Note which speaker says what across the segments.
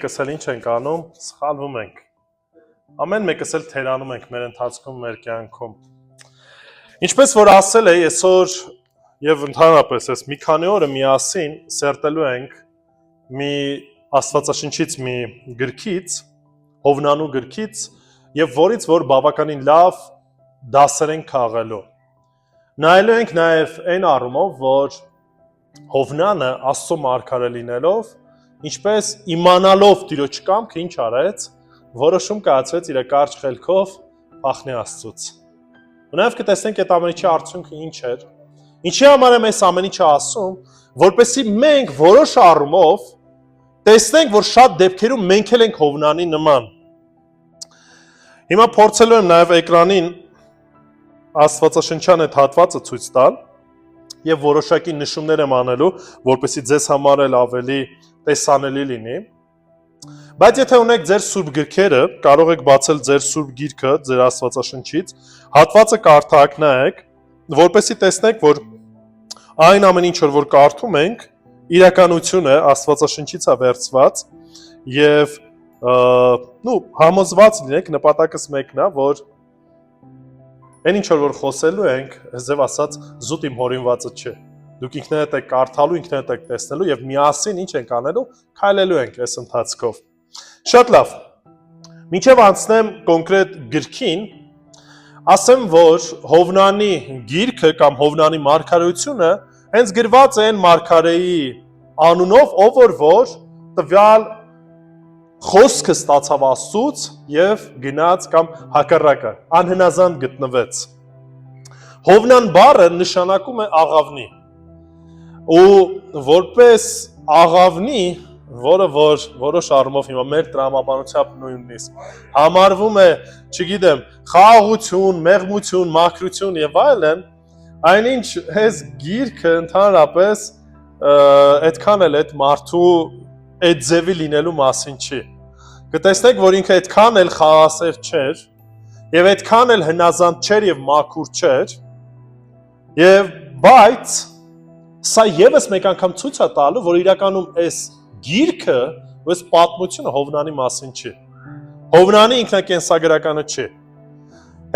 Speaker 1: Կսել ինչ ենք անում, սխալվում ենք։ Ամեն մեկս էլ թերանում ենք մեր ընթացքում, մեր կյանքում։ Ինչպես որ ասել է, այսօր եւ ընդհանրապես այս մի քանի օրը միասին սերտելու ենք մի Աստվածաշնչից մի գրքից, Հովնանու գրքից, եւ որից որ բավականին լավ դասեր ենք քաղելու։ Նայելու ենք նաեւ այն առումով, որ Հովնանը Աստծո մարգարե լինելով, ինչպես իմանալով Տիրոջ կամքը ինչ արեց, որոշում կայացրեց իր կարճ խելքով փախնի Աստծուց։ Ու նաև կտեսնենք այդ ամենի արդյունքը ինչ էր։ Ինչի համար եմ այս ամեն ինչը ասում, որպեսզի մենք որոշ առումով տեսնենք, որ շատ դեպքերում մենք էլ ենք Հովնանի նման։ Հիմա փորձելու եմ նաև էկրանին Աստվածաշնչյան այդ հատվածը ցույց տալ եւ որոշակի նշումներ եմ անելու, որպեսզի ձեզ համար էլ ավելի տեսանելի լինի։ Բայց եթե ունեք ձեր սուրբ գրքերը, կարող եք բացել ձեր սուրբ գիրքը, ձեր Աստվածաշնչից, հատվածը կարդաք, նայեք, որպեսզի տեսնեք, որ այն ամեն ինչ որ կարդում ենք, իրականություն է, Աստվածաշնչից է վերցված եւ համոզված լինեք, նպատակս մեկն է, որ այն ինչ որ խոսելու ենք, ձև ասած, զուտ իմ հորինվածը չէ։ Դուք ինքներդ եք կարդալու, ինքներդ եք տեսնելու եւ միասին ինչ ենք անելու, քայլելու ենք այս ընթացքով։ Շատ լավ։ Մինչեւ անցնեմ կոնկրետ գրքին, ասեմ, որ Հովնանի գիրքը կամ Հովնանի մարգարեությունը հենց գրված է այն մարգարեի անունով, ով որ տվյալ խոսքը ստացավ Աստծուց եւ գնաց կամ հակառակը անհնազանդ գտնվեց։ Հովնան բառը նշանակում է աղավնի։ Ու որպես աղավնի, որը որ որոշ առումով հիմա մեր տրամաբանությամբ նույնիսկ համարվում է, չգիտեմ, խաղաղություն, մեղմություն, մաքրություն եւ այլն, այնինչ այս գիրքը ընդհանրապես այդքան էլ այդ մարդու այդ ձևի լինելու մասին չի։ Կտեսնեք, որ ինքը այդքան էլ խաղաղասեր չէր, եւ այդքան էլ հնազանդ չէր եւ մաքուր չէր, եւ բայց սա եւս մեկ անգամ ցույց է տալու, որ իրականում այս գիրքը, այս պատմությունը Հովնանի մասին չի։ Հովնանի ինքնակենսագրականը չի։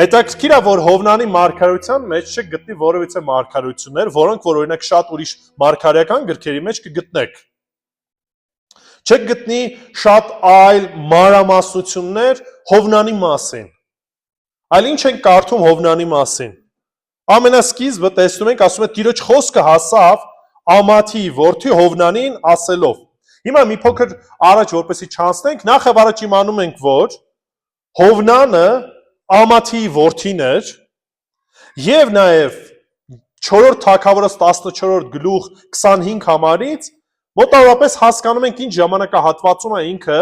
Speaker 1: Հետաքրքիր է, որ Հովնանի մարգարեության մեջ չգտնի որևիցե մարգարեություններ, որոնք որ օրինակ շատ ուրիշ մարգարեական գրքերի մեջ կգտնեք։ Չեք գտնի շատ այլ մանրամասնություններ Հովնանի մասին։ Այլ ինչ ենք կարդում Հովնանի մասին։ Ամենասկիզբը տեսնում ենք, ասում է Տիրոջ խոսքը հասավ Ամաթի որդի Հովնանին ասելով։ Հիմա մի փոքր առաջ որպեսի չանցնենք, նախ եւ առաջ իմանում ենք, որ Հովնանը Ամաթի որդին էր եւ նաեւ 4-րդ թագավորոս 14-րդ գլուխ 25 համարից մոտավորապես հասկանում ենք ինչ ժամանակահատվածում է ինքը,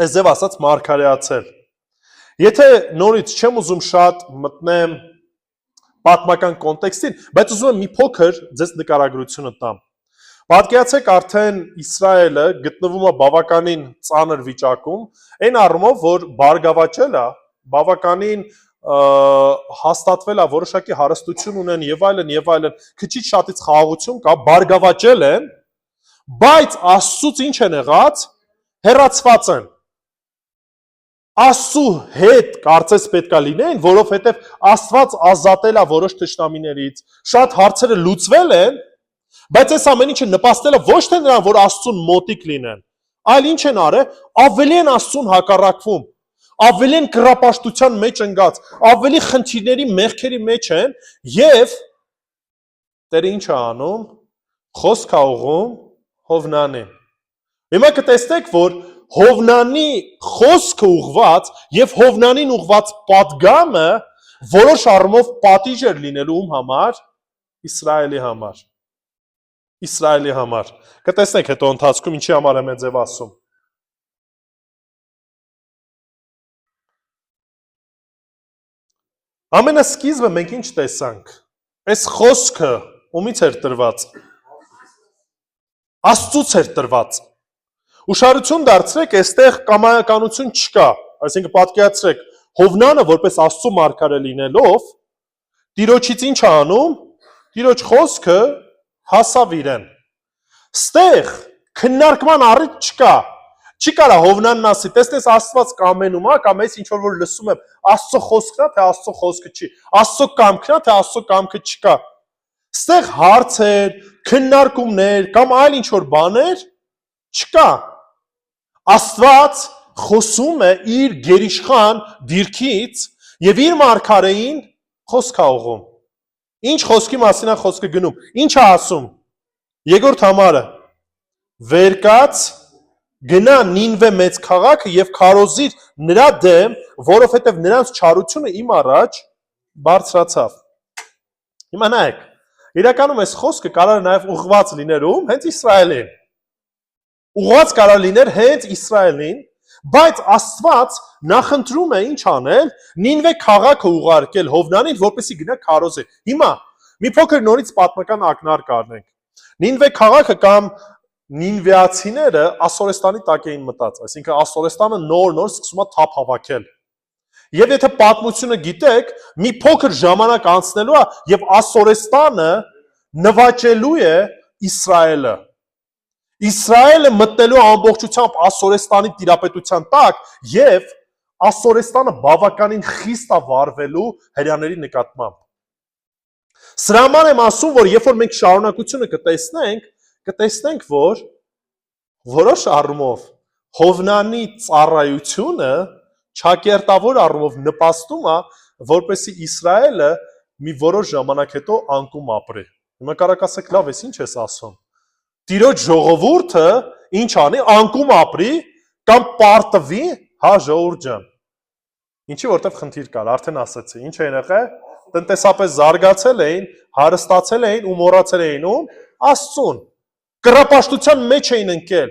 Speaker 1: այսպես ասած, մարգարեացել։ Եթե նորից չեմ ուզում շատ մտնեմ պատմական կոնտեքստին, բայց ուզում եմ մի փոքր ձեզ նկարագրությունը տամ։ Պատկերացեք, արդեն Իսրայելը գտնվում է բավականին ծանր վիճակում, այն առումով, որ բարգավաճել է, բավականին հաստատվել է, որոշակի հարստություն ունեն եւ այլն, քիչ շատից խաղաղություն կա, բարգավաճել են, բայց Աստծուց ինչ են եղած, հեռացված են։ Աստծու հետ կարծես պետքա լինեն, որովհետև Աստված ազատել է որոշ թշնամիներից, շատ հարցերը լուծվել են, բայց այս ամեն ինչը նպաստել է ոչ թե նրան, որ Աստծուն մոտիկ լինեն, այլ ինչ են արել, ավելի են Աստծուն հակառակվում, ավելի են կռապաշտության մեջ ընկած, ավելի խնդիրների, մեղքերի մեջ են եւ Տերը ինչ է անում, խոսք է ուղղում Հովնանին։ Հիմա կտեսնեք, որ Հովնանի խոսքը ուղված եւ Հովնանին ուղված պատգամը որոշ առումով պատիժ էր լինելու ում համար, Իսրայելի համար։ Իսրայելի համար։ Կտեսնեք հետո ընթացքում ինչի համար եմ ձեւ ասում։ Ամենասկիզբը մենք ինչ տեսանք։ Այս խոսքը ումից էր տրված։ Աստծուց էր տրված։ Ուշադրություն դարձրեք, այստեղ կամայականություն չկա, այսինքն պատկերացրեք, Հովնանը որպես Աստծո մարգարե լինելով, Տիրոջից ինչ է անում, Տիրոջ խոսքը հասավ իրեն։ Ստեղ քննարկման առիթ չկա, Չի կարա Հովնանն ասի, տեսնես Աստված կամենում է, կամ ես ինչ որ լսում եմ, Աստծո խոսքն է, թե Աստծո խոսքը չի։ Աստծո կամքն է, թե Աստծո կամքը չկա։ Ստեղ հարցեր, քննարկումներ կամ այլ ինչ որ բաներ չկա։ Աստված խոսում է իր գերիշխան դիրքից եւ իր մարգարեին խոսք է ուղում։ Ինչ խոսքի մասին է խոսքը գնում։ Ինչ է ասում։ Երկրորդ համարը վեր կաց գնա Նինվե մեծ քաղաքը եւ քարոզիր նրա դեմ, որովհետեւ նրանց չարությունը իմ առաջ բարձրացավ։ Հիմա նայեք, իրականում այս խոսքը կարող է նաեւ ուղղված լիներ ում, հենց Իսրայելին։ Ուղղված կարող լիներ հենց Իսրայելին, բայց Աստված նախընտրում է ինչ անել, Նինվե քաղաքը ուղարկել Հովնանին, որպեսզի գնա քարոզի։ Հիմա մի փոքր նորից պատմական ակնարկ առնենք։ Նինվե քաղաքը կամ Նինվեացիները Ասորեստանի տակ էին մտած, այսինքն Ասորեստանը նոր սկսում է թափ հավաքել։ Եվ եթե պատմությունը գիտեք, մի փոքր ժամանակ անցնելու է եւ Ասորեստանը նվաճելու է Իսրայելը։ Իսրայելը մտնելու ամբողջությամբ Ասորեստանի տիրապետության տակ եւ Ասորեստանը բավականին խիստ է վարվելու հրյաների նկատմամբ։ Սրա համար եմ ասում, որ երբ որ մենք շարունակությունը կտեսնենք, որ որոշ առումով Հովնանի ծառայությունը ճակերտավոր առումով նպաստում է, որպեսզի Իսրայելը մի որոշ ժամանակ հետո անկում ապրի։ Հիմա կարաք ասեք, լավ, ես ինչ ես ասում։ Տիրոջ ժողովուրդը ինչ անի, անկում ապրի կամ պարտվի, հա ժողովուրդ ջան։ Ինչի որտեվ խնդիր կար, արդեն ասացի, ինչ էին եղել, տնտեսապես զարգացել էին, հարստացել էին ու մոռացել էին ում Աստծուն, կռապաշտության մեջ էին ընկել։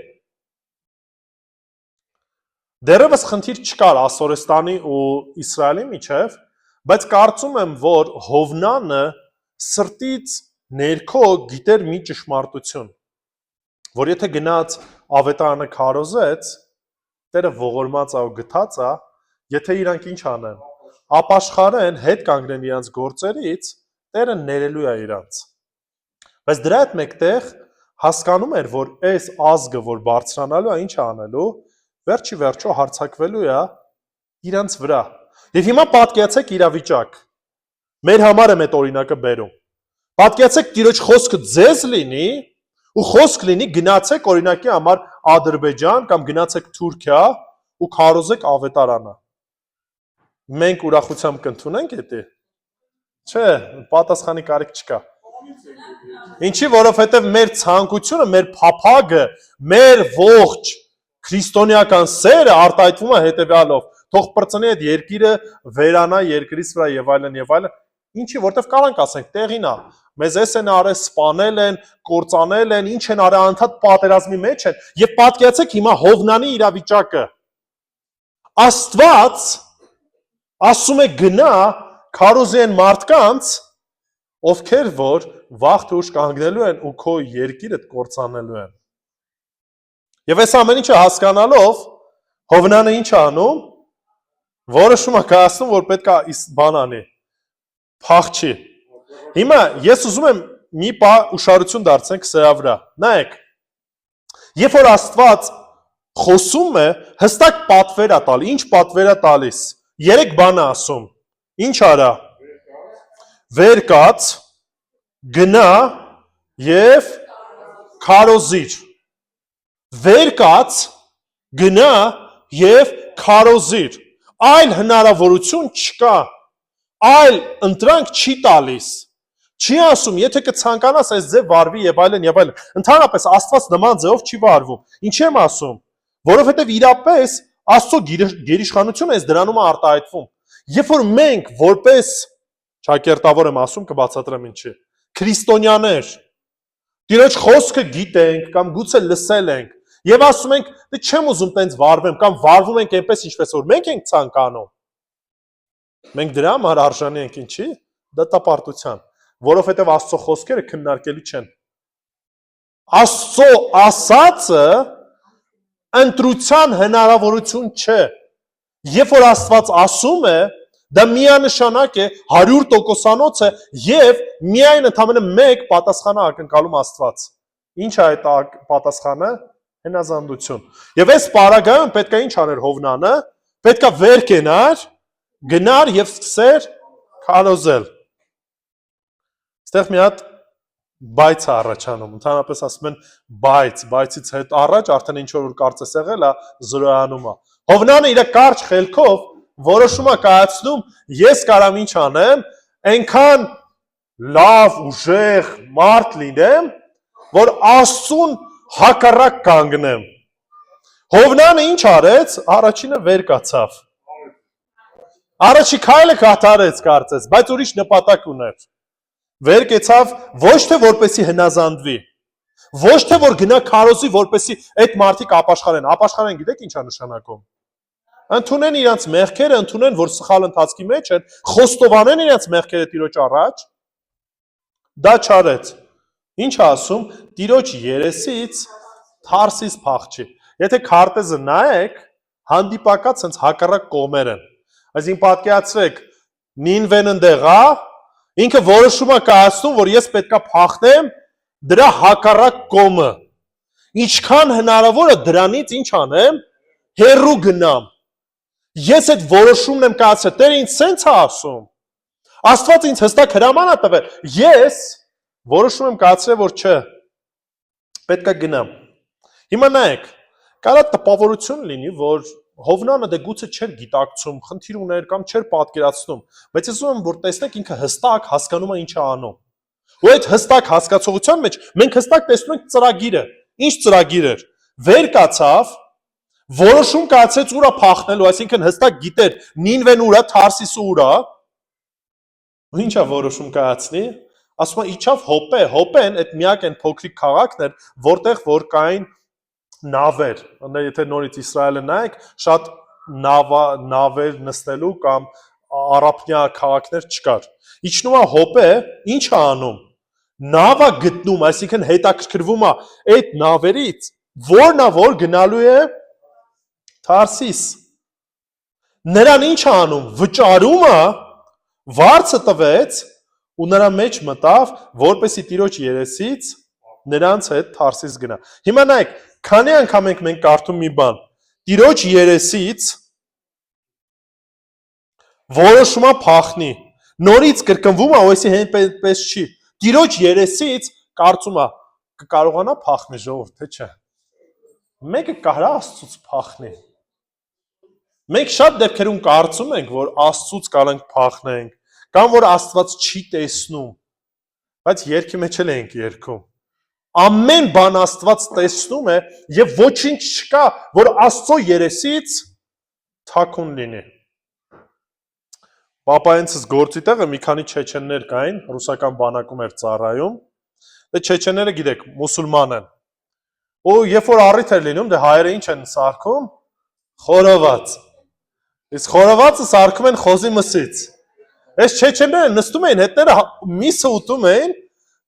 Speaker 1: Դեռևս խնդիր չկար Ասորեստանի ու Իսրայելի միջև, բայց կարծում եմ, որ Հովնանը սրտից ներքո գիտեր մի ճշմարտություն, որ եթե գնաց ավետարանը քարոզեց, Տերը ողորմած է ու գթած է, եթե իրանք ինչ անեն, ապաշխարեն, հետ կանգնեն իրանց գործերից, Տերը ներելու է իրանց։ Բայց դրա հետ մեկտեղ հասկանում էր, որ այս ազգը, որ բարձրանալու է, ինչ է անելու, վերջի վերջո հարձակվելու է իրանց վրա։ Եվ հիմա պատկերացեք իրավիճակ։ Մեր համար եմ այդ օրինակը բերում։ Պատկերացեք Տիրոջ խոսքը ձեզ լինի, ու խոսք լինի գնացեք օրինակի համար Ադրբեջան կամ գնացեք Թուրքիա ու քարոզեք ավետարանը։ Մենք ուրախությամբ կընդունենք դա։ Չէ, պատասխանի կարիք չկա։ Ինչի, որովհետև մեր ցանկությունը, մեր փափագը, մեր ողջ քրիստոնեական սերը արտահայտվում է հետևյալով. թող պրծնի այդ երկիրը վերանա երկրից վրա եւ այլն եւ այլն։ Ինչի, որովհետև կարանք ասենք, տեղին է, մեզ էս են արել, սպանել են, կործանել են, ինչ են արել, անդադ պատերազմի մեջ են, եւ պատկերացեք հիմա Հովնանի իրավիճակը։ Աստված ասում է գնա քարոզի են մարդկանց, ովքեր որ վաղ թե ուշ կանգնելու են ու քո երկիրդ կործանելու են։ Եվ այս ամեն ինչը հասկանալով Հովնանը ինչ է անում, որոշում է կայացնում, որ պետք է բան անի, փախչի։ Հիմա ես ուզում եմ մի բան ուշադրություն դարձնենք սրա վրա։ Նայեք, երբ որ Աստված խոսում է, հստակ պատվեր է տալի, ինչ պատվեր է տալիս։ 3 բան է ասում։ Ինչ արա։ Վեր կաց, գնա եւ քարոզիր։ Վեր կաց, գնա եւ քարոզիր։ Այլ հնարավորություն չկա։ Այլ ընտրանք չի տալիս։ Չի ասում, եթե կցանկանաս այս ձև վարվի եւ այլն եւ այլն։ Ընդհանրապես Աստված նման ձևով չի վարվում։ Ինչի եմ ասում։ Որովհետեւ իրապես Աստծո գերիշխանությունը այս դրանում է արտահայտվում։ Երբ որ մենք որպես ճակերտավոր եմ ասում, կբացատրեմ ինչի։ Քրիստոնյաներ Տիրոջ խոսքը գիտենք կամ գուցե լսել ենք եւ ասում ենք, դե չեմ ուզում տենց վարվեմ կամ վարվում ենք այնպես ինչպես որ մենք ենք ցանկանում։ Մենք դրա համար արժանի ենք ինչի։ Դատապարտության, որովհետեւ Աստծո խոսքերը քննարկելի չեն։ Աստծո ասածը ընտրության հնարավորություն չէ։ Երբ որ Աստված ասում է, դա միանշանակ է 100%-անոց է եւ միայն ընդամենը մեկ պատասխանը ակնկալում Աստված։ Ինչ է այդ պատասխանը։ Հնազանդություն։ Եվ այս պարագայում պետք է ինչ աներ Հովնանը, պետք է վեր կենար, գնար եւ սկսեր քարոզել։ Այստեղ մի հատ բայց է առաջանում, ընդհանրապես ասում են բայցից հետ առաջ արդեն ինչ որ կարծես եղել է զրոյանում է։ Հովնանը իր կարճ խելքով որոշում է կայացնում, ես կարամ ինչ անեմ, այնքան լավ ուժեղ մարդ լինեմ, որ Աստծուն հակառակ կանգնեմ։ Հովնանը ինչ արեց, առաջինը վեր կացավ։ Առաջի քայլը կատարեց կարծես, բայց ուրիշ նպատակ ուներ։ Վեր կեցավ ոչ թե որպեսի հնազանդվի, ոչ թե որ գնա քարոզի, որպեսի այդ մարդիկ ապաշխարեն։ Ապաշխարեն գիտեք ինչ է նշանակում։ Ընդունեն իրենց մեղքերը, ընդունեն, որ սխալ ընթացքի մեջ են, խոստովանեն իրենց մեղքերը Տիրոջ առաջ։ Դա չարեց։ Ինչ է ասում, Տիրոջ երեսից Թարսիս փախչի։ Եթե քարտեզը նայեք, հանդիպակաց հենց հակառակ կողմեր են։ Այսինքն պատկերացրեք, Նինվեն ընդեղ է, ինքը որոշում է կայացնում, որ ես պետքա փախնեմ դրա հակառակ կողմը։ Ինչքան հնարավոր է դրանից ինչ անեմ, հեռու գնամ։ Ես այդ որոշումն եմ կայացրել, Տերը ինձ սենց է ասում։ Աստված ինձ հստակ հրաման է տվել։ Ես որոշում եմ կայացրել, որ չէ, պետքա գնամ։ Հիմա նայեք, կարա տպավորություն լինի, որ Հովնանը դե գուցե չէր գիտակցում, խնդիր ուներ կամ չէր պատկերացնում, բայց ես ուզում եմ որ տեսնեք ինքը հստակ հասկանում է ինչ է անում։ Ու այդ հստակ հասկացողության մեջ մենք հստակ տեսնում ենք ծրագիրը։ Ինչ ծրագիր էր։ Վեր կացավ, որոշում կայացրեց ուրա փախնելու, այսինքն հստակ գիտեր Նինվեն ուրա, Թարսիսը ուրա։ Ու ինչա որոշում կայացնի։ Ասում է իջավ Հոպե, Հոպեն այդ միակ այն փոքրիկ քաղաքն էր, որտեղ որ կային նավեր, եթե նորից Իսրայելը նայեք, շատ նավեր նստելու կամ առափնյա քաղաքներ չկար։ Իջնում է Հոպե, ինչ է անում։ Նավը գտնում, այսինքն հետաքրքրվում է այդ նավերից, որն է որ գնալու է Թարսիս։ Նրան ինչ է անում, վճարում է, վարձը տվեց ու նրա մեջ մտավ, որպեսի Տիրոջ երեսից նրանց հետ Թարսիս գնա։ Հիմա նայեք, քանի անգամ ենք մենք կարդում մի բան, Տիրոջ երեսից որոշում է փախնի, նորից կրկնվում է, այսի հենց չի, Տիրոջ երեսից կարծում է, կկարողանա փախնի ժողովուրդ, թե չէ։ Մեկը կարա Աստծուց փախնի։ Մենք շատ դեպքերում կարծում ենք, որ Աստծուց կարանք փախնենք, կամ որ Աստված չի տեսնում, բայց երգի մեջ էլ ենք երգում։ Ամեն բան Աստված տեսնում է եւ ոչինչ չկա, որ Աստծո երեսից թաքուն լինի։ Պապայենցս գործի տեղը մի քանի չեչեններ կային, ռուսական բանակում էր ծառայում։ Դե չեչենները գիտեք, մուսուլման են։ Ու երբ որ առիթ էր լինում, դե հայերը ինչ են սարքում, խորոված։ Իսկ խորովածը սարքում են խոզի մսից։ Այս չեչենները նստում էին, հետները միսը ուտում էին,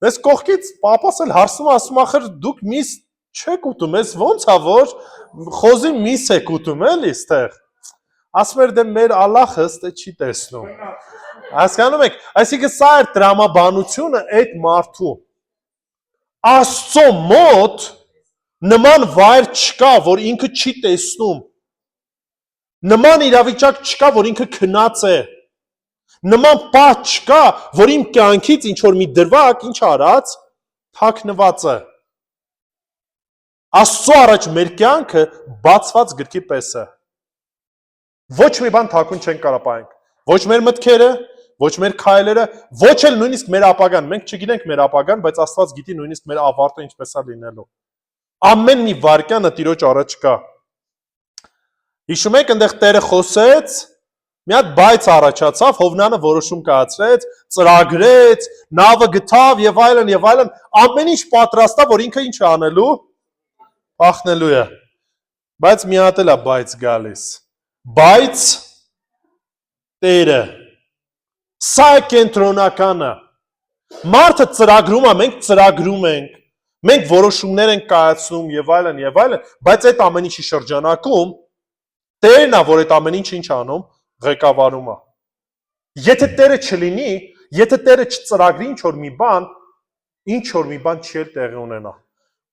Speaker 1: այս կողքից պապաս էլ հարցնում ասում ախր դուք միս չեք ուտում, այս ոնց է որ խոզի միս եք ուտում էլի ստեղ։ Ասում էր դե մեր Ալլահը ստե չի տեսնում։ Հասկանում եք, այսինքն սա էր տրամաբանությունը այդ մարդու։ Աստծո մոտ նման վայր չկա, որ ինքը չի տեսնում։ Նման իրավիճակ չկա, որ ինքը քնած է։ Նման պահ չկա, որ իմ կյանքից ինչ որ մի դրվագ ինչ արած, թաքնված է։ Աստծո առաջ մեր կյանքը բացված գրքի պես է։ Ոչ մի բան թաքուն չեն կարող պահենք։ Ոչ մեր մտքերը, ոչ մեր քայլերը, ոչ էլ նույնիսկ մեր ապագան։ Մենք չգիտենք մեր ապագան, բայց Աստված գիտի նույնիսկ մեր ավարտը ինչպես է լինելու։ Ամեն մի վարքյանը Տիրոջ առաջ կա։ Հիշում եք, այնտեղ Տերը խոսեց, մի հատ բայց առաջացավ, Հովնանը որոշում կայացրեց, ծրագրեց, նավը գտավ եւ այլն, ամեն ինչ պատրաստ է, որ ինքը ինչ անելու, փախնելու է։ Բայց մի հատ էլ է բայց գալիս։ Բայց Տերը, սա է կենտրոնականը։ Մարդը ծրագրում է, մենք ծրագրում ենք, մենք որոշումներ ենք կայացնում եւ այլն, բայց այդ ամեն ինչի շրջանակում Տերն է, որ այդ ամեն ինչ ինչ անում, ղեկավարում է։ Եթե Տերը չլինի, եթե Տերը չծրագրի ինչ որ մի բան չի էլ տեղի ունենա։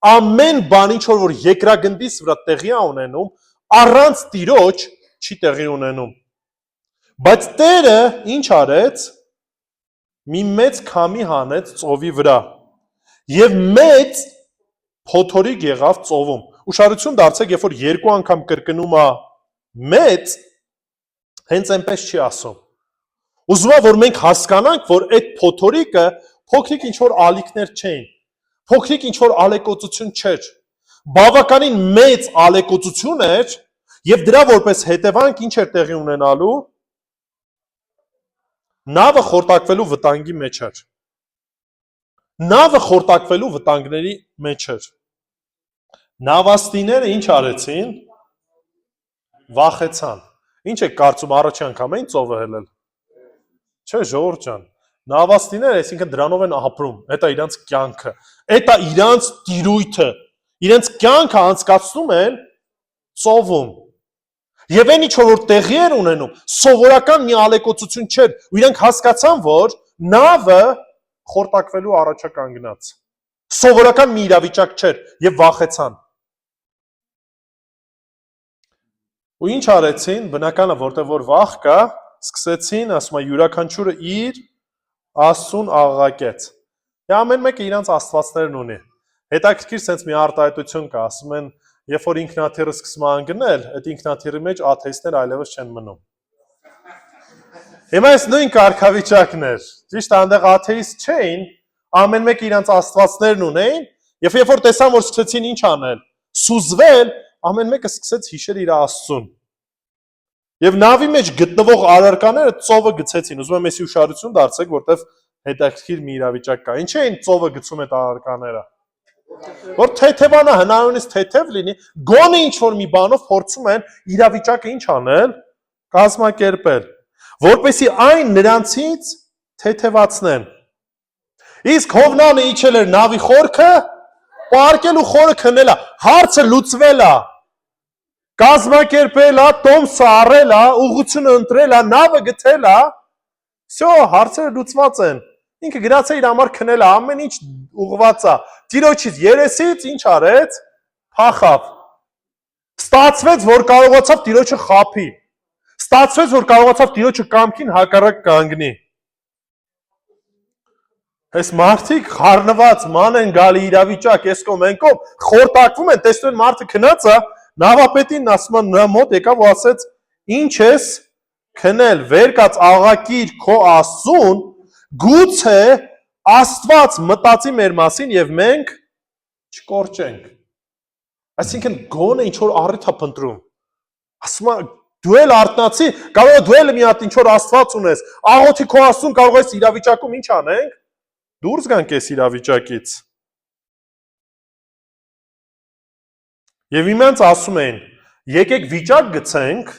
Speaker 1: ամեն բան ինչ որ երկրագնդից վրա տեղի է ունենում, առանց Տիրոջ չի տեղի ունենում։ Բայց Տերը ինչ արեց, մի մեծ քամի հանեց ծովի վրա եւ մեծ փոթորիկ եղավ ծովում։ Ուշադրություն դարձեք, երբ որ երկու անգամ կրկնում է մեծ, հենց այնպես չի ասում։ Ուզում եմ որ մենք հասկանանք, որ այդ փոթորիկը փոքրիկ ինչ որ ալիքներ չէին, փոքրիկ ինչ որ ալեկոծություն չէր, բավականին մեծ ալեկոծություն էր եւ դրա որպես հետևանք ինչ էր տեղի ունենալու, նավը խորտակվելու վտանգի մեջ էր։ Նավը խորտակվելու վտանգների մեջ էր։ Նավաստիները ինչ արեցին, վախեցան։ Ինչ եք կարծում առաջի անգամ էին ծովը հելել։ Չէ, ժողովուրդ ջան, նավաստիները, այսինքն դրանով են ապրում, դա իրանց կյանքը, դա իրանց տիրույթը, իրենց կյանքը անցկացնում են ծովում։ Եվ այն ինչ որ տեղի էր ունենում, սովորական մի ալեկոծություն չէր, ու իրանք հասկացան, որ նավը խորտակվելու առաջ է կանգնած։ Սովորական մի իրավիճակ չէր եւ վախեցան։ Ու ինչ արեցին, բնականը որտեղ որ վախ կա, սկսեցին, ասում է յուրաքանչյուրը իր Աստծուն աղաղակեց։ Եվ ամեն մեկը իրանց աստվածներն ունի։ Հետաքրքիր sense մի արտահայտություն կա, ասում են, երբ որ ինքնաթիռը սկսում է անգնել, այդ ինքնաթիռի մեջ աթեիստներ այլևս չեն մնում։ Հիմա այս նույն կարգավիճակն էր։ Ճիշտ այնտեղ աթեիստ չէին, ամեն մեկը իրանց աստվածներն ունեին, եւ երբ որ տեսան, որ սկսեցին ինչ անել, սուզվել, ամեն մեկը սկսեց հիշել իր Աստծուն։ Եվ նավի մեջ գտնվող առարկաները ծովը գցեցին։ Ուզում եմ այսի ուշադրություն դարձեք, որտեվ հետաքրքիր մի իրավիճակ կա։ Ինչ էին ծովը գցում այդ առարկաները։ Որ թեթևանա, հնարավորինս թեթև լինի, գոնե ինչ որ մի բանով փորձում են իրավիճակը ինչ անել, կազմակերպել, որպեսզի այն նրանցից թեթևացնեն։ Իսկ Հովնանը իջել էր նավի խորքը, պարկել ու խորը քնել է, հարցը լուծվել է։ Կազմակերպել է, տոմսը առել է, ուղղությունը ընտրել է, նավը գտել է, всё, հարցերը լուծված են։ Ինքը գրած է իր համար քնել է, ամեն ինչ ուղղված է։ Տիրոջից երեսից ինչ արեց, փախավ։ Ստացվեց, որ կարողացավ Տիրոջը խաբի։ Ստացվեց, որ կարողացավ Տիրոջը կամքին հակառակ կանգնի։ Այս մարդիկ խառնված ման են գալի իրավիճակ, ես կողմ են կողմ, խորտակվում են, տեսնում են մարդը քնած է, նավապետին ասում են նրա մոտ եկավ ու ասեց. «Ինչ ես քնել, վեր կաց աղաղակիր քո Աստծուն, գուցե Աստված մտածի մեր մասին եւ մենք չկորչենք»։ Այսինքն գոնե ինչ որ առիթ է փնտրում։ Ասում է դու էլ արթնացի, կարող է դու էլ մի հատ ինչ որ Աստված ունես, աղոթի քո Աստծուն, կարող ես իրավիճակում ինչ անենք, դուրս գանք այս իրավիճակից։ Եվ իմանց ասում են, եկեք վիճակ գցենք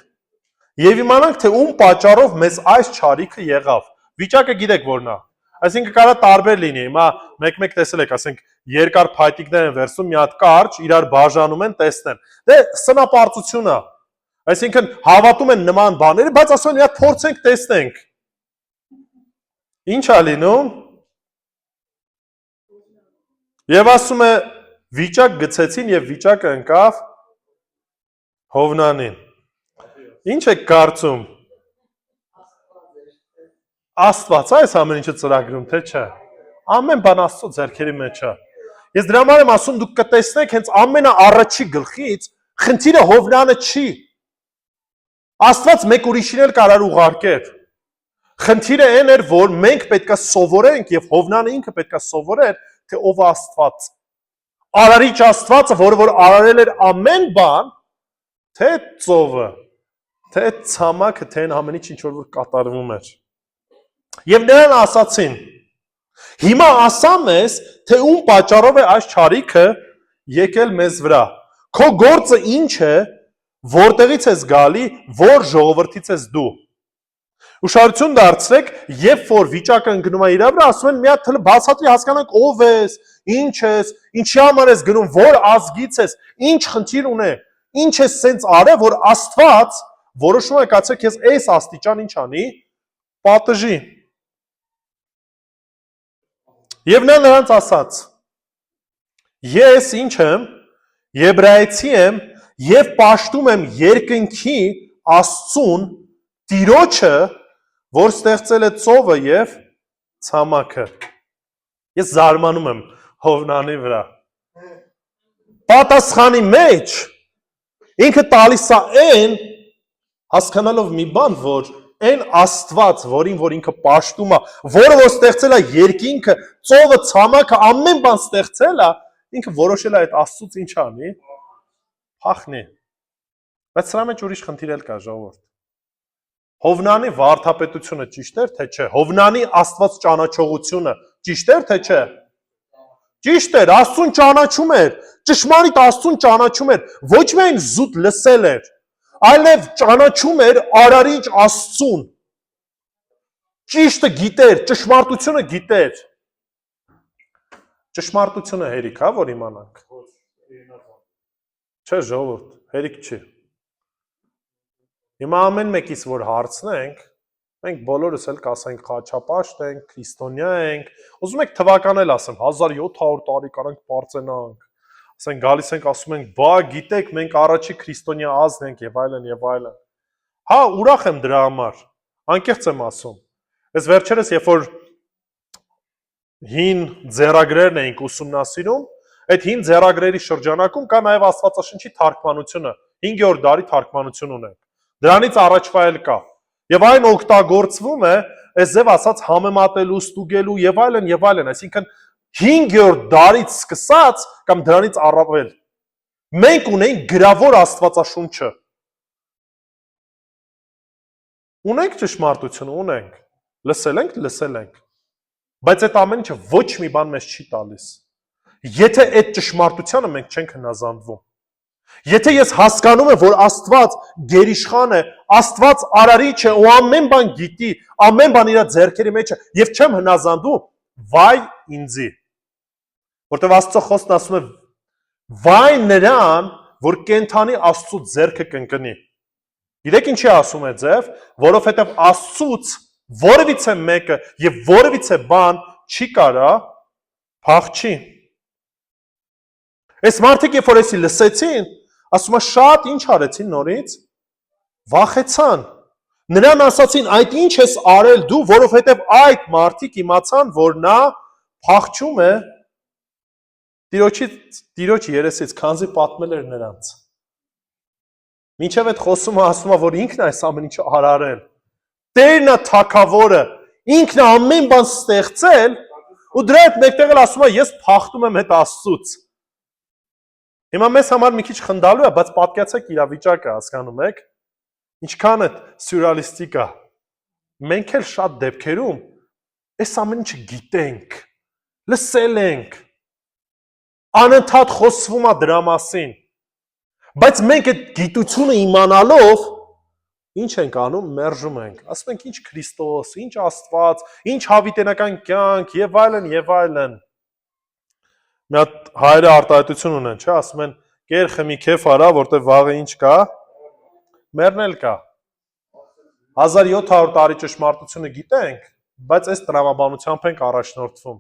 Speaker 1: եւ իմանանք, թե ում պատճառով մեզ այս չարիքը եղավ։ Վիճակը գիտեք որն է։ Այսինքն կարա տարբեր լինի։ Հիմա մեկ-մեկ տեսել եք, ասենք երկար փայտիկներ են վերցնում, մի հատ կարճ, իրար բաժանում են, տեսնեն։ Դե սնապարծություն է։ Այսինքն հավատում են նման բաները, բայց ասում են մի հատ փորձենք, տեսնենք։ Ինչ է լինում։ Եվ ասում է վիճակ գցեցին եւ վիճակը ընկավ Հովնանին։ Ինչ եք կարծում։ Աստված այս ամեն ինչը ծրագրում, թե չէ։ Ամեն բան Աստծո ձեռքերի մեջ է։ Ես դրա համար եմ ասում, դուք կտեսնեք հենց ամենաառաջի գլխից խնդիրը Հովնանը չի։ Աստված մեկ ուրիշին էլ կարար ուղարկեր։ Խնդիրը այն էր, որ մենք պետքա սովորենք եւ Հովնանը ինքը պետքա սովորեր, թե ով է Աստված։ Արարիչ Աստվածը, որը որ արարել էր ամեն բան, թե ծովը, թե ցամաքը, թե ամեն ինչ որ կատարվում էր։ Եվ նրան ասացին. հիմա ասա մեզ, թե ում պատճառով է այս չարիքը եկել մեզ վրա։ Քո գործը ինչ է, որտեղից ես գալի, որ ժողովրդից ես դու։ Ուշադրություն դարձրեք, երբ որ վիճակը ընկնում է իր վրա, ասում են մի հատ բացատրի հասկանանք ով ես, ինչ ես, ինչի համար ես գնում, որ ազգից ես, ինչ խնդիր ունե, ինչ ես սենց արել, որ Աստված որոշում է կացել քեզ այս աստիճան ինչ անի, պատժի։ Եվ նա նրանց ասաց. Ես ինչ եմ, եբրայեցի եմ եւ պաշտում եմ երկնքի Աստծուն, Տիրոջը, որ ստեղծել է ծովը եւ ցամաքը։ Ես զարմանում եմ Հովնանի վրա։ Պատասխանի մեջ ինքը տալիս է այն հասկանալով մի բան, որ այն Աստված, որ ինքը պաշտում է, որը որ ստեղծել է երկինքը, ծովը, ցամաքը, ամեն բան ստեղծել է, ինքը որոշել է այդ Աստծուց ինչ անի, փախնի։ Բայց սրա մեջ ուրիշ խնդիր էլ կա, ժողովուրդ։ Հովնանի վարդապետությունը ճիշտ էր, թե չէ։ Հովնանի Աստված ճանաչողությունը ճիշտ էր, թե չէ։ Ճիշտ էր, Աստծուն ճանաչում էր, ճշմարիտ Աստծուն ճանաչում էր, ոչ միայն զուտ լսել էր, այլև ճանաչում էր արարիչ Աստծուն։ Ճիշտը գիտեր, ճշմարտությունը գիտեր։ Ճշմարտությունը հերիք է, որ իմանանք։ Չէ, ժողովուրդ, հերիք չի։ Հիմա ամեն մեկից որ հարցնենք, մենք բոլորս էլ կասենք խաչապաշտ ենք, քրիստոնյա ենք, ուզում եք թվական էլ ասեմ, 1700 տարի կարանք պարծենանք, ասենք գալիս ենք ասում ենք, բա գիտեք, մենք առաջի քրիստոնյա ազգ ենք եւ այլն եւ այլն։ Հա, ուրախ եմ դրա համար, անկեղծ եմ ասում։ Այս վերջերս երբ որ հին ձեռագրերն էինք ուսումնասիրում, այդ հին ձեռագրերի շրջանակում կա նաև Աստվածաշնչի թարգմանությունը, 5-րդ դարի թարգմանություն ունենք։ Դրանից առաջվա էլ կա։ Եվ այն օգտագործվում է, այս ձև ասած համեմատելու, ստուգելու եւ այլն, այսինքն 5-րդ դարից սկսած կամ դրանից առավել մենք ունենք գրավոր Աստվածաշունչը։ Ունենք ճշմարտությունը, ունենք։ Լսել ենք։ Բայց այդ ամեն ինչը ոչ մի բան մեզ չի տալիս։ Եթե այդ ճշմարտությանը մենք չենք հնազանդվում։ Եթե ես հասկանում եմ, որ Աստված գերիշխան է, Աստված արարիչ է ու ամեն բան գիտի, ամեն բան իր ձեռքերի մեջ է եւ չեմ հնազանդում, վայ ինձի։ Որտեւ Աստծո խոսքն ասում է վայ նրան, որ կենթանի Աստծո ձեռքը կընկնի։ Գիտեք ինչի ասում է ձև, որովհետեւ Աստծուց որևիցե մեկը եւ որևիցե բան չի կարա փախչի։ Այս մարդիկ երբ որ էսի լսեցին, ասում է շատ ինչ արեցին նորից, վախեցան։ Նրան ասացին, այդ ինչ ես արել դու, որովհետեւ այդ մարդիկ իմացան, որ նա փախչում է Տիրոջ երեսից, քանզի պատմել էր նրանց։ Մինչև այդ խոսումը ասում է, որ ինքն այս ամեն ինչը արարել։ Տերն է թագավորը, ինքն է ամեն բան ստեղծել, ու դրա հետ մեկտեղ էլ ասում է, ես փախնում եմ այդ Աստծուց։ Հիմա մեզ համար մի քիչ խնդալու է, բայց պատկերացեք իրավիճակը, հասկանում եք, ինչքան է սյուրռեալիստիկ է։ Մենք էլ շատ դեպքերում այս ամեն ինչը գիտենք, լսել ենք, անընդհատ խոսվում է դրա մասին։ Բայց մենք այդ գիտությունը իմանալով ինչ ենք անում, մերժում ենք, ասում ենք ինչ Քրիստոս, ինչ Աստված, ինչ հավիտենական կյանք եւ այլն։ Մի հատ հայերը արտահայտություն ունեն, չէ, ասում են կեր խմի քեֆ արա, որտեղ վաղը ինչ կա, մեռնել կա։ 1700 տարի ճշմարտությունը գիտենք, բայց այս տրամաբանությամբ ենք առաջնորդվում։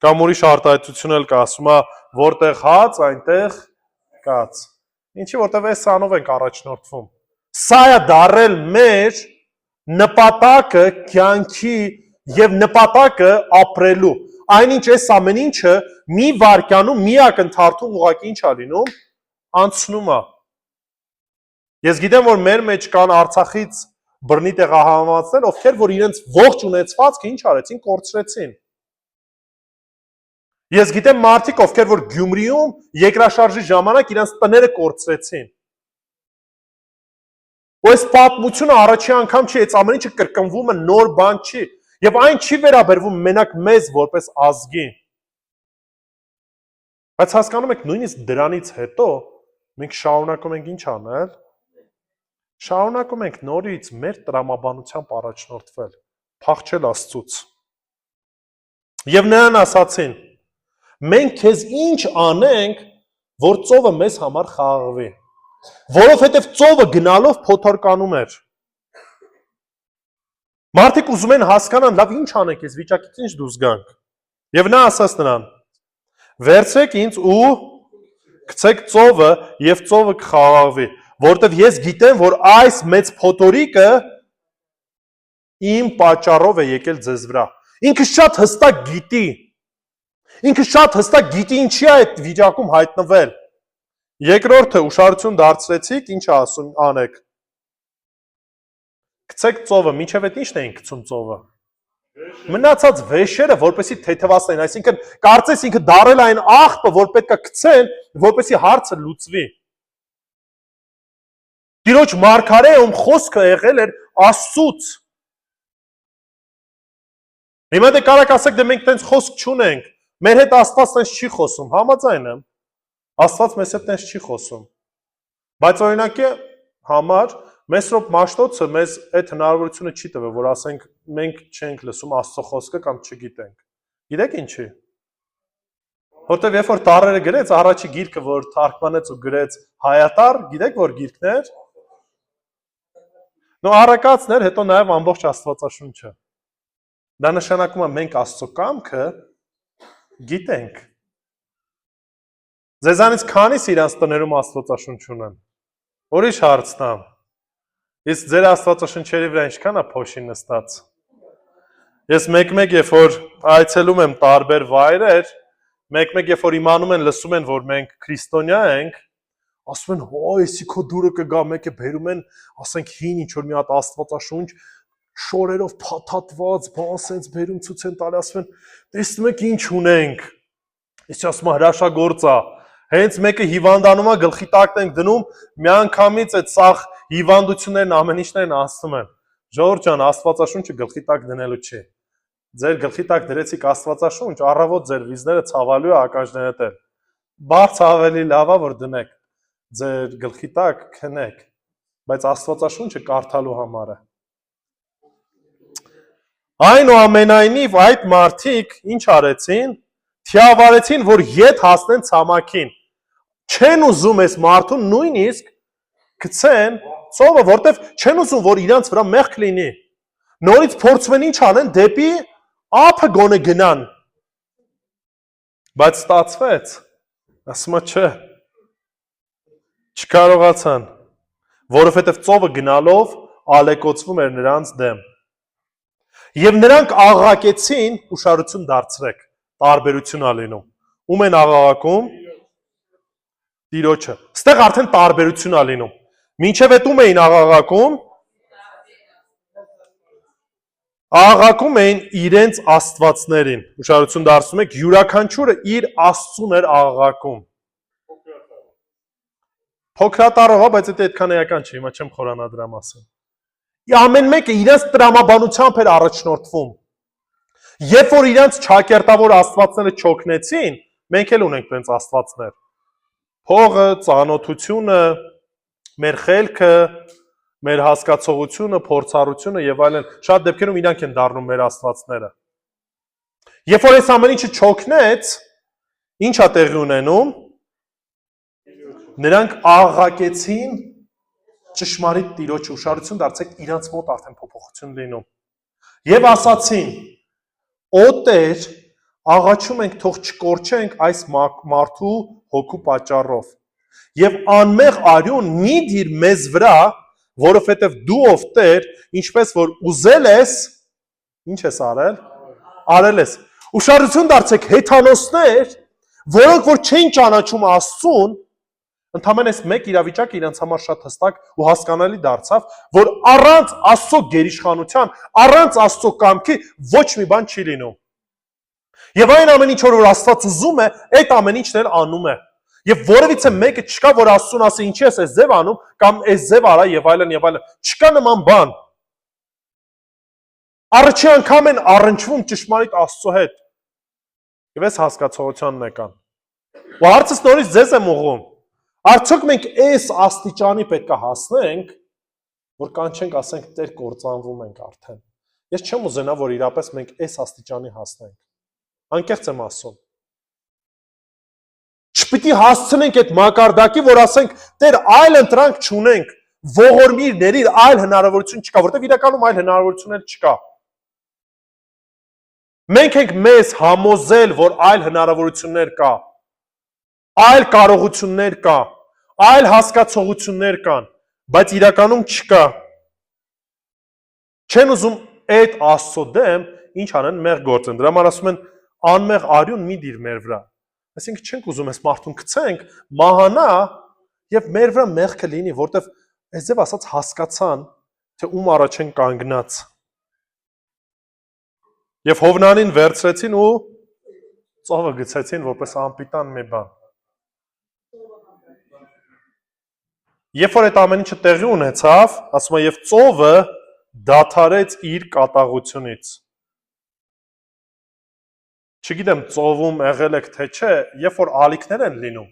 Speaker 1: Կամ ուրիշ արտահայտություն էլ կա, ասում է որտեղ հաց, այնտեղ կաց։ Ինչի որտեղ այս անով ենք առաջնորդվում։ Սա է դարել մեր նպատակը կյանքի եւ նպատակը ապրելու։ Այնինչ այս ամեն ինչը մի վարքանում միակ ընթարթում ուղղակի ինչ է լինում, անցնում է։ Ես գիտեմ, որ մեր մեջ կան Արցախից բռնի տեղահանվածներ, ովքեր որ իրենց ողջ ունեցվածքը ինչ արեցին, կորցրեցին։ Ես գիտեմ մարդիկ, ովքեր որ Գյումրիում երկրաշարժի ժամանակ իրենց տները կորցրեցին։ Ու այս պատմությունը առաջի անգամ չի, այս ամեն ինչը կրկնվում է, նոր բան չի, եւ այն չի վերաբերվում մենակ մեզ որպես ազգի։ Բայց հասկանում եք, նույնիսկ դրանից հետո մենք շարունակում ենք ինչ անել։ Շարունակում ենք նորից մեր տրամաբանությամբ առաջնորդվել, փախչել Աստծուց։ Եվ նրան ասացին. մենք քեզ ինչ անենք, որ ծովը մեզ համար խաղաղվի։ Որովհետև ծովը գնալով փոթորկանում էր։ Մարդիկ ուզում են հասկանան, լավ ինչ անենք, այս վիճակից ինչ դուրս գանք։ Եվ նա ասաց նրան. Վերցրեք ինձ ու գցեք ծովը եւ ծովը կխաղաղվի, որտեվ ես գիտեմ, որ այս մեծ փոթորիկը իմ պատճառով է եկել ձեզ վրա։ Ինքը շատ հստակ գիտի ինչի է այդ վիճակում հայտնվել։ Երկրորդը ուշադրություն դարձրեցիք, ինչ ասում անեք։ Գցեք ծովը, մինչև այդ ի՞նչն էին գցում ծովը։ Մնացած վեշերը, որպեսի թեթևացնեն, այսինքն կարծես ինքը դարել այն աղբը, որ պետքա գցեն, որպեսի հարցը լուծվի։ Տիրոջ մարգարեում խոսքը եղել էր Աստծուց։ Հիմա դե կարաք ասեք, դե մենք տենց խոսք չունենք, մեր հետ Աստված տենց չի խոսում, համաձայն եմ, Աստված մեզ հետ տենց չի խոսում, բայց օրինակի համար Մեսրոպ Մաշտոցը մեզ այդ հնարավորությունը չի տվել, որ ասենք մենք չենք լսում Աստծո խոսքը կամ չգիտենք։ Գիտեք ինչի։ Որտեվ երբ որ տառերը գրեց, առաջի գիրքը, որ թարգմանեց ու գրեց հայատառ, գիտեք որ գիրքն էր։ Նո առակացն էր, հետո նաև ամբողջ Աստվածաշունչը։ Դա նշանակում է մենք Աստծո կամքը գիտենք։ Ձեզանից քանիս իրանց տներում Աստվածաշունչ ունեն։ Ուրիշ հարց տամ։ Իսկ ձեր Աստվածաշնչերի վրա ինչքան է փոշի նստած։ Ես մեկ-մեկ երբ որ այցելում եմ տարբեր վայրեր, մեկ-մեկ երբ որ իմանում են, լսում են, որ մենք քրիստոնյա ենք, ասում են, «Հո, էսի քո դուրը կգա», մեկը բերում են, ասենք հին ինչ որ մի հատ Աստվածաշունչ, շորերով փաթաթված, բան սենց բերում ցույց են տալի, ասում են, «Տեսնում եք ինչ ունենք»։ Ես ասում եմ հրաշագործ է։ Հենց մեկը հիվանդանում է, գլխի տակն ենք դնում, միանգամից այդ սաղ հիվանդություններն ամեն ինչներն ասում են։ Ժողովուրդ ջան, Աստվածաշունչը գլխի տակ դնելու չի։ Ձեր գլխի տակ դրեցիք Աստվածաշունչ, առավոտ ձեր վիզները ցավալու է ականջներդ էլ։ Բարձ ավելի լավ է որ դնեք։ Ձեր գլխի տակ քնեք, բայց Աստվածաշունչը կարդալու համար է։ Այնուամենայնիվ այդ մարդիկ ինչ արեցին։ Թիավարեցին, որ ետ հասնեն ցամաքին։ Չեն ուզում այս մարդուն նույնիսկ գցեն ծովը, որտեվ չեն ուզում, որ իրանց վրա մեղք լինի։ Նորից փորձում են ինչ անեն, դեպի ափը գոնե գնան։ Բայց ստացվեց։ Ասում է չէ։ Չկարողացան, որովհետև ծովը գնալով ալեկոծվում էր նրանց դեմ։ Եվ նրանք աղաղակեցին, ուշադրություն դարձրեք, տարբերություն ա լինում։ Ում են աղաղակում։ Տիրոջը։ Ստեղ արդեն տարբերություն ա լինում։ Մինչև այդ ում էին աղաղակում։ Աղաղակում էին իրենց աստվածներին։ Ուշադրություն դարձնում եք, յուրաքանչյուրը իր Աստծուն էր աղաղակում։ Փոքրատարով, բայց դա այդքան էական չէ, հիմա չեմ խորանա դրա մասին։ Ամեն մեկը իրենց տրամաբանությամբ էր առաջնորդվում։ Երբ որ իրենց ճակերտավոր աստվածները չօգնեցին, մենք էլ ունենք տենց աստվածներ։ Փողը, ծանոթությունը, մեր խելքը, մեր հասկացողությունը, փորձառությունը եւ այլն, շատ դեպքերում իրանք են դառնում մեր աստվածները։ Երբ որ այս ամեն ինչը չօգնեց, ի՞նչ է տեղի ունենում։ Նրանք աղաղակեցին ճշմարիտ Տիրոջ ուշադրություն դարձեք, իրանց մոտ արդեն փոփոխություն լինում։ Եվ ասացին. «Օ Տեր, աղաչում ենք, թող չկորչենք այս մարդու հոգու պատճառով։ Եվ անմեղ արյուն մի դիր մեզ վրա, որովհետև դու ով Տեր, ինչպես որ ուզել ես, ինչ ես արել, արել ես»։ Ուշադրություն դարձեք, հեթանոսներ, որոնք որ չեն ճանաչում Աստծուն, ընդհանրապես այս մեկ իրավիճակը իրենց համար շատ հստակ ու հասկանալի դարձավ, որ առանց Աստծո գերիշխանության, առանց Աստծո կամքի ոչ մի բան չի լինում։ Եվ այն ամեն ինչ որ Աստված ուզում է, այդ ամեն ինչն էլ անում է։ Եվ որևիցե մեկը չկա, որ Աստծուն ասի, ինչի ես այս ձև անում, կամ այս ձև արա եւ այլն եւ այլն։ Չկա նման բան։ Առաջի անգամ են առնչվում ճշմարիտ Աստծո հետ։ Եվ այս հասկացողությանն եկան։ Ու հարցս նորից ձեզ եմ ուղղում։ Արդյոք մենք այս աստիճանի պետքա հասնենք, որ կանչենք, ասենք, Տեր կործանվում ենք արդեն։ Ես չեմ ուզենա, որ իրապես մենք այս աստիճանի հասնենք։ Անկեղծ եմ ասում։ Չպիտի հասցնենք այդ մակարդակի, որ ասենք, Տեր այլ ընտրանք չունենք, ողորմիր ների այլ հնարավորություն չկա, որտեղ իրականում այլ հնարավորություններ չկա։ Մենք ենք մեզ համոզել, որ այլ հնարավորություններ կա, այլ կարողություններ կա, այլ հասկացողություններ կան, բայց իրականում չկա։ Չեն ուզում այդ Աստծո դեմ ինչ անեն, մեղ գործեն։ Դրա համար ասում են անմեղ արյուն մի դիր մեր վրա։ Այսինքն չենք ուզում այս մարդուն գցենք, մահանա եւ մեր վրա մեղքը լինի, որտեվ այսպես ասած հասկացան, թե ում առաջ են կանգնած։ Եվ Հովնանին վերցրեցին ու ծովը գցեցին որպես անպիտան մի բան։ Երբ որ այդ ամեն ինչը տեղի ունեցավ, ասում է եւ ծովը դադարեց իր կատաղությունից։ Չգիտեմ ծովում եղել եք թե չէ, երբ որ ալիքներ են լինում,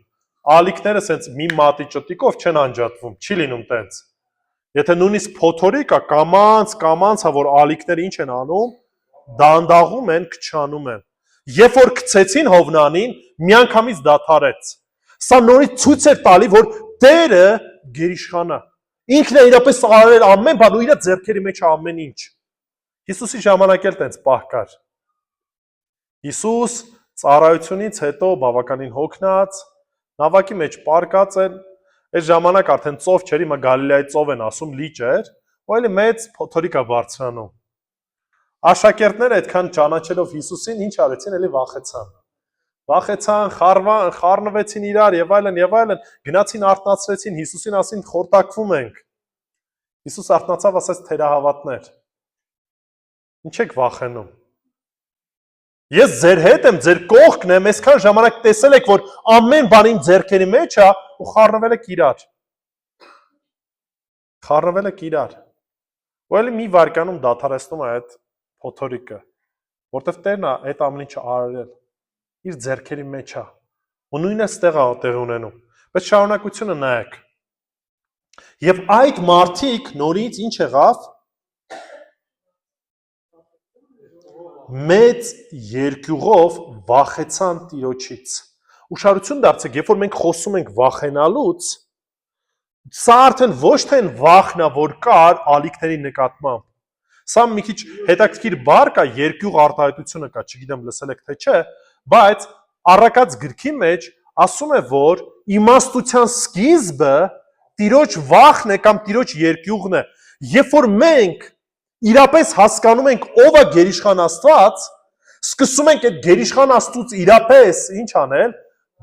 Speaker 1: ալիքները սենց մի մատի ճտիկով չեն անջատվում, չի լինում տենց։ Եթե նույնիսկ փոթորիկ է կամանց, որ ալիքները ինչ են անում, դանդաղում են, քչանում են։ Երբ որ գցեցին Հովնանին, միանգամից դադարեց։ Սա նորից ցույց էր տալի, որ Տերը գերիշխան է։ Ինքն է իրապես արել ամեն բան ու իր ձեռքերի մեջ ամեն ինչ։ Հիսուսի ժամանակ էլ տենց պահ կար։ Հիսուս ծառայությունից հետո բավականին հոգնած, նավակի մեջ պարկած են, այս ժամանակ արդեն ծով չէր, հիմա Գալիլեայի ծով են ասում, լիճ էր, ու էլի մեծ փոթորիկ է բարձրանում։ Աշակերտները այդքան ճանաչելով Հիսուսին ինչ արեցին, էլի վախեցան, խառնվեցին իրար եւ այլն, գնացին արթնացրեցին Հիսուսին, ասին խորտակվում ենք։ Հիսուս արթնացավ, ասաց թերահավատներ։ Ինչ եք վախենում։ Ես ձեր հետ եմ, ձեր կողքն եմ, այսքան ժամանակ տեսել եք, որ ամեն բան իմ ձեռքերի մեջ է ու խառնվել եք իրար։ Ու էլի մի վարկանում դադարեցնում է այդ փոթորիկը, որտեվ Տերն է այդ ամեն ինչը արել, իր ձեռքերի մեջ է։ Ու նույնը ստեղ է տեղ ունենում։ Բայց շարունակությունը նայեք։ Եվ այդ մարդիկ նորից ինչ եղավ։ Մեծ երկյուղով վախեցան Տիրոջից։ Ուշադրություն դարձեք, երբ որ մենք խոսում ենք վախենալուց, սա արդեն ոչ թե վախն է, որ կար ալիքների նկատմամբ։ Սա մի քիչ հետաքրքիր բառ կա, երկյուղ արտահայտությունը կա, չգիտեմ լսել եք թե չէ, բայց առակած գրքի մեջ ասում է, որ իմաստության սկիզբը Տիրոջ վախն է կամ Տիրոջ երկյուղն է։ Երբ որ մենք իրապես հասկանում ենք ով է գերիշխան Աստված, սկսում ենք այդ գերիշխան Աստծուց իրապես ինչ անել,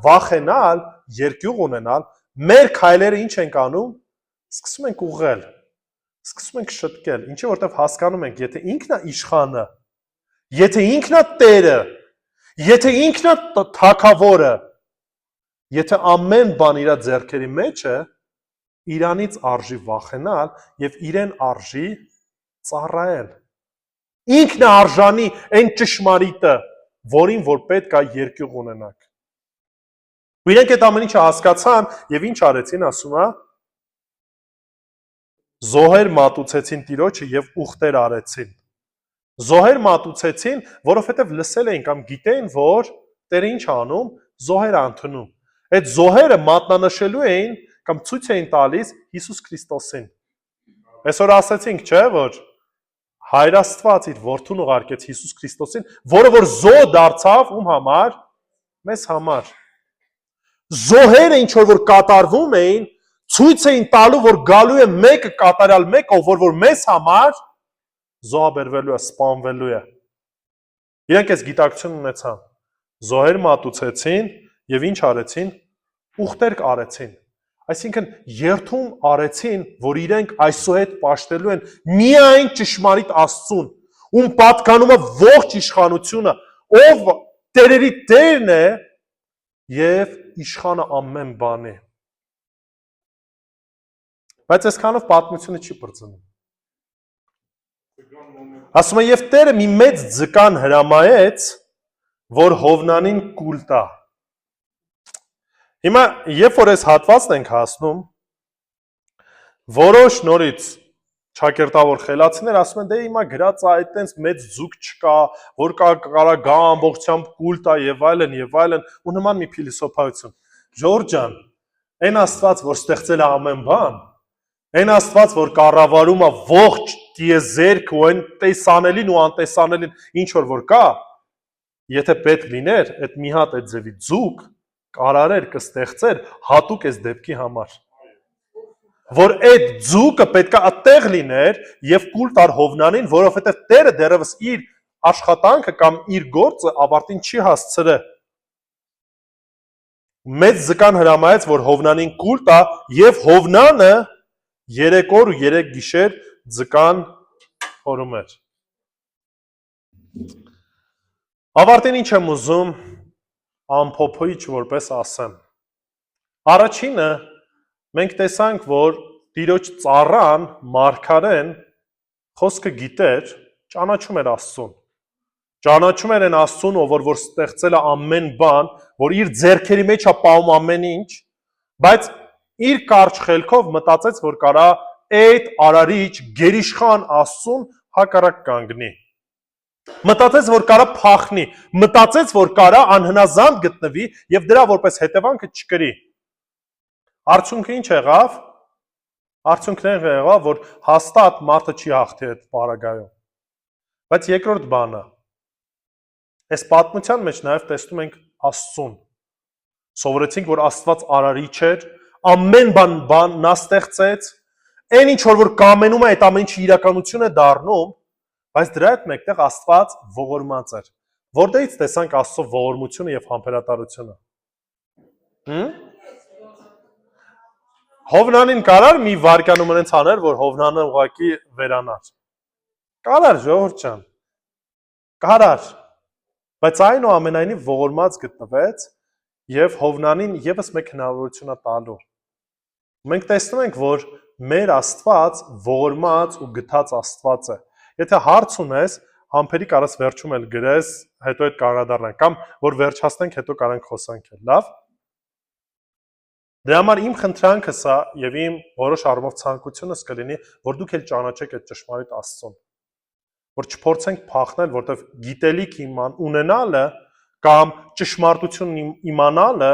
Speaker 1: վախենալ, երկյուղ ունենալ, մեր քայլերը ինչ ենք անում, սկսում ենք ուղղել, սկսում ենք շտկել, ինչի որտեվ հասկանում ենք, եթե ինքն է իշխանը, եթե ինքն է Տերը, եթե ինքն է թագավորը, եթե ամեն բան իր ձեռքերի մեջ է, իրանից արժի վախենալ եւ իրեն արժի ծառայել։ Ինքն է արժանի այն ճշմարիտը, որին որ պետք է երկյուղ ունենանք։ Ու իրենք այդ ամեն ինչը հասկացան եւ ինչ արեցին, ասում է, զոհեր մատուցեցին Տիրոջը եւ ուխտեր արեցին։ Զոհեր մատուցեցին, որովհետեւ լսել էին կամ գիտեին, որ Տերը ինչ անում, զոհեր ընդունում։ Այդ զոհերը մատնանշելու էին կամ ցույց էին տալիս Հիսուս Քրիստոսին։ Այսօր ասացինք, չէ՞, որ Հայր Աստված իր որդուն ուղարկեց Հիսուս Քրիստոսին, որը որ զոհ դարձավ ում համար, մեզ համար։ Զոհերը ինչ որ կատարվում էին, ցույց էին տալու, որ գալու է մեկը կատարյալ մեկը, որ մեզ համար զոհաբերվելու է, սպանվելու է։ Իրենք այս գիտակցություն ունեցան։ Զոհեր մատուցեցին եւ ինչ արեցին, ուխտեր արեցին։ Այսինքն երթում արեցին, որ իրենք այսուհետ պաշտելու են միայն ճշմարիտ Աստծուն, ում պատկանում է ողջ իշխանությունը, ով տերերի Տերն է եւ իշխանը ամեն բանի։ Բայց այսքանով պատմությունը չի բրծնում։ Ասում է եւ Տերը մի մեծ ձկան հրամայեց, որ Հովնանին կուլ տա։ Հիմա երբ որ այս հատվածն ենք հասնում, որոշ նորից ճակերտավոր խելացիներ ասում են, դե հիմա գրած է այդտենց մեծ ձուկ չկա, որ կարա գա ամբողջությամբ կուլ տա եւ այլն, ու նման մի փիլիսոփայություն։ Ժորժ ջան, այն Աստված, որ ստեղծել է ամեն բան, այն Աստված, որ կառավարում է ողջ տիեզերք ու այն տեսանելին ու անտեսանելին, ինչ որ կա, եթե պետք լիներ, այդ մի հատ այդ ձևի ձուկ կարարեր կստեղծեր հատուկ այս դեպքի համար։ Որ այդ ձուկը պետքա այդտեղ լիներ եւ կուլ տար Հովնանին, որովհետեւ Տերը դեռևս իր աշխատանքը կամ իր գործը ավարտին չի հասցրել։ Մեծ ձկան հրամայեց, որ Հովնանին կուլ տա եւ Հովնանը 3 օր ու 3 գիշեր ձկան խորում էր։ Ավարտին ինչ եմ ուզում ամփոփիչ որպես ասեմ։ Առաջինը մենք տեսանք, որ Տիրոջ ծառան Մարգարեն խոսքը գիտեր, ճանաչում էր Աստծուն։ Ճանաչում էր այն Աստծուն, ով որ ստեղծել է ամեն բան, որ իր ձեռքերի մեջ է պահում ամեն ինչ, բայց իր կարճ խելքով մտածեց, որ կարա այդ արարիչ գերիշխան Աստծուն հակառակ կանգնի։ Մտածեց, որ կարա փախնի, մտածեց, որ կարա անհնազանդ գտնվի եւ դրա որպես հետևանքը չկրի։ Արդյունքը ինչ եղավ։ Արդյունքն եղավ, որ հաստատ մարդը չի հաղթի այդ պարագայում։ Բայց երկրորդ բանը, այս պատմության մեջ նաև տեսնում ենք Աստծուն։ Սովորեցինք, որ Աստված արարիչ էր, ամեն բան նա ստեղծեց, այն ինչ որ կամենում է, այդ ամեն ինչը իրականություն է դառնում, բայց դրա հետ մեկտեղ Աստված ողորմած էր։ Որտեղից տեսանք Աստծո ողորմությունը եւ համբերատարությունը։ Հովնանին կարար մի վարկյանում այնց աներ, որ Հովնանը ուղակի վերանար։ Կարար, ժողովուրդ ջան։ Կարար։ Բայց այնուամենայնիվ ողորմած գտնվեց եւ Հովնանին եւս մեկ հնարավորություն է տալու։ Մենք տեսնում ենք, որ մեր Աստված ողորմած ու գթած Աստված է։ Եթե հարց ունես, համբերի կարաս վերջում էլ գրես, հետո այդ կանրադառնանք, կամ որ վերջացնենք, հետո կարանք խոսանք էլ, լավ։ Դրա համար իմ խնդրանքը սա եւ իմ որոշ առումով ցանկությունս կլինի, որ դուք էլ ճանաչեք այդ ճշմարիտ Աստծուն, որ չփորձենք փախնել, որտեվ գիտելիք ունենալը կամ ճշմարտություն իմանալը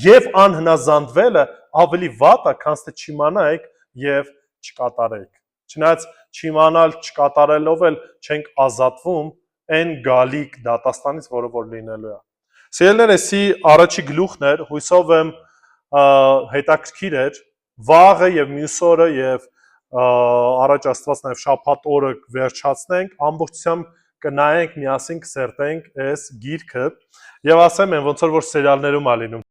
Speaker 1: եւ անհնազանդվելը ավելի վատ է, քան թե չիմանայիք եւ չկատարեիք։ Չնայած չիմանալ, չկատարելով էլ չենք ազատվում այն գալիք դատաստանից, որը որ լինելու է։ Սիրելիներ, էսի առաջի գլուխն էր, հույսով եմ հետաքրքիր էր, վաղը եւ մյուս օրը եւ առաջ Աստված նաեւ շաբաթ օրը վերջացնենք, ամբողջությամբ կնայենք, միասին կսերտենք այս գիրքը եւ ասեմ, ոնց որ սերիալներում ա լինում,